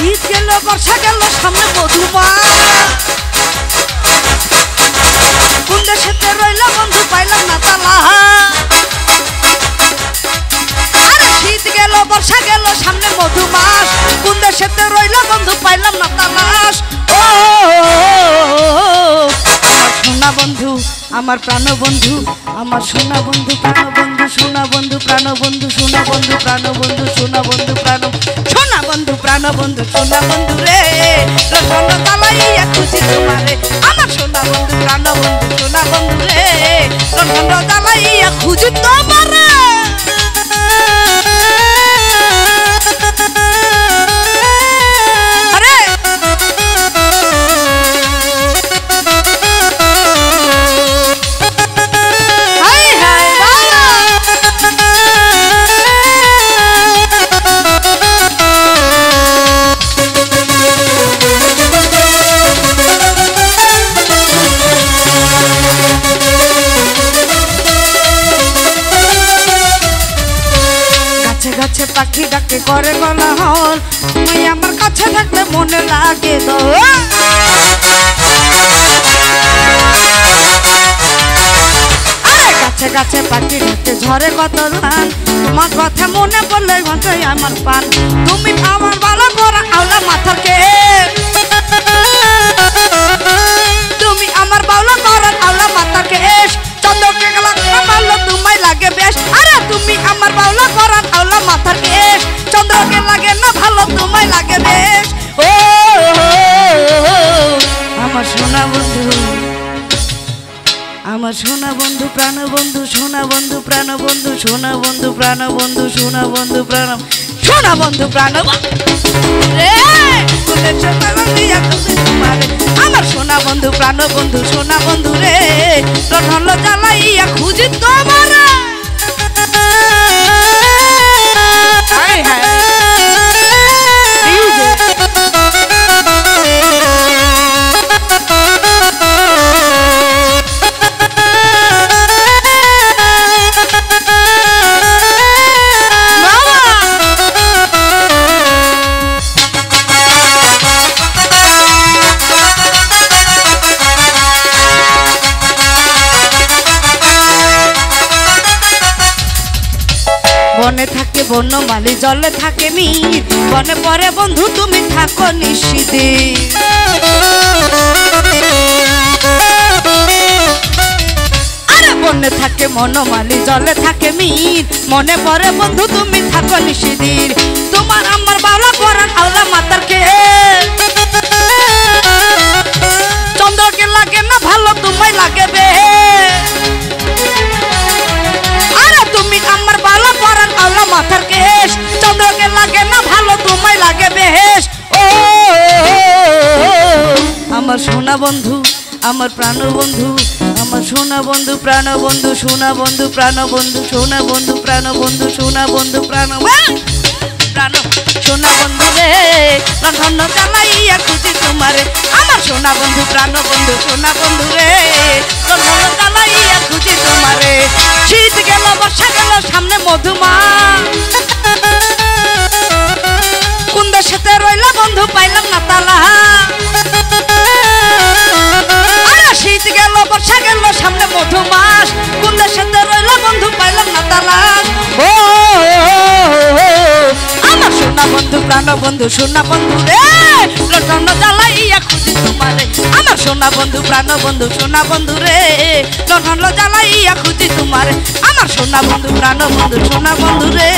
শীত গেল বর্ষা গেল সামনে মধুমাস কোন দেশেতে রইলা বন্ধু পাইলাম না তালা আরে শীত গেল বর্ষা গেল সামনে মধুমাস কোন দেশেতে রইলা বন্ধু পাইলাম না তালাশ ও সোনা বন্ধু আমার প্রাণ বন্ধু আমার সোনা বন্ধু প্রাণ বন্ধু সোনা বন্ধু প্রাণ বন্ধু সোনা বন্ধু প্রাণ বন্ধু সোনা বন্ধু প্রাণ সোনা বন্ধু প্রাণ বন্ধু সোনা বন্ধু রে রতন তালাইয়া খুঁজি তোমারে আমার সোনা বন্ধু প্রাণ বন্ধু সোনা বন্ধু রে রতন তালাইয়া খুঁজি তোমারে গাছে পাখি ডাকে করে গলা হল তুমি আমার কাছে থাকলে মনে লাগে তো গাছে গাছে পাখি ডাকে ঝরে কত ধান তোমার কথা মনে পড়লে ঘন্টায় আমার পান তুমি আমার ভালো করা আওলা মাথার কে তুমি আমার ভালো করা আওলা মাথার কেশ চন্দ্রকে ভালো তোমায় লাগে বেশ আরে তুমি আমার ভালো করা আওলা মাথার কেশ চন্দ্রকে লাগে না ভালো তোমায় লাগে বেশ ও আমার সোনা বন্ধু আমার সোনা বন্ধু প্রাণ বন্ধু সোনা বন্ধু প্রাণ বন্ধু সোনা বন্ধু প্রাণ বন্ধু সোনা বন্ধু প্রাণ সোনা বন্ধু প্রাণ রে আমার সোনা বন্ধু প্রাণ বন্ধু সোনা বন্ধু রে রতন জ্বালাইয়া খুঁজি তোমার বনে থাকে বনমালী জলে থাকে মির বনে পরে বন্ধু তুমি থাকো নিশিতে আরে বনে থাকে বনমালী জলে থাকে মির মনে পরে বন্ধু তুমি থাকো নিশিদির তোমার আমার ভালো করার আওলা মাতার কে চন্দ্রকে লাগে না ভালো তোমায় লাগে বে মাথার কেশ চন্দ্রকে লাগে না ভালো তোমায় লাগে বেশ ও আমার সোনা বন্ধু আমার প্রাণ বন্ধু আমার সোনা বন্ধু প্রাণ বন্ধু সোনা বন্ধু প্রাণ বন্ধু সোনা বন্ধু প্রাণ বন্ধু সোনা বন্ধু প্রাণ প্রাণ সোনা বন্ধু রে রতন জ্বালাইয়া খুঁজি তোমারে আমার সোনা বন্ধু প্রাণ বন্ধু সোনা বন্ধু রে রতন জ্বালাইয়া খুঁজি তোমারে শীত গেল বর্ষা গেল সামনে মধুমাস কোন দেশেতে রইলা বন্ধু পাইলাম না তালা আরে শীত গেল বর্ষা গেল সামনে মধুমাস কোন দেশেতে রইলা বন্ধু পাইলাম না তালা ও আমার সোনা বন্ধু প্রাণ বন্ধু সোনা বন্ধু রে রতন জ্বালাইয়া খুঁজি তোমারে আমার সোনা বন্ধু প্রাণ বন্ধু সোনা বন্ধু রে রতন জ্বালাইয়া খুঁজি তোমারে আমার সোনা বন্ধু প্রাণ বন্ধু সোনা বন্ধু রে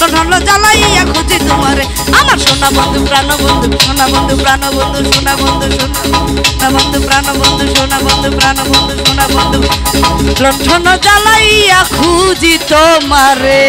রতন জ্বালাইয়া খুঁজি তোমারে আমার সোনা বন্ধু প্রাণ বন্ধু সোনা বন্ধু প্রাণ বন্ধু সোনা বন্ধু সোনা বন্ধু প্রাণ বন্ধু সোনা বন্ধু প্রাণ বন্ধু সোনা বন্ধু রতন জ্বালাইয়া খুঁজি তোমারে।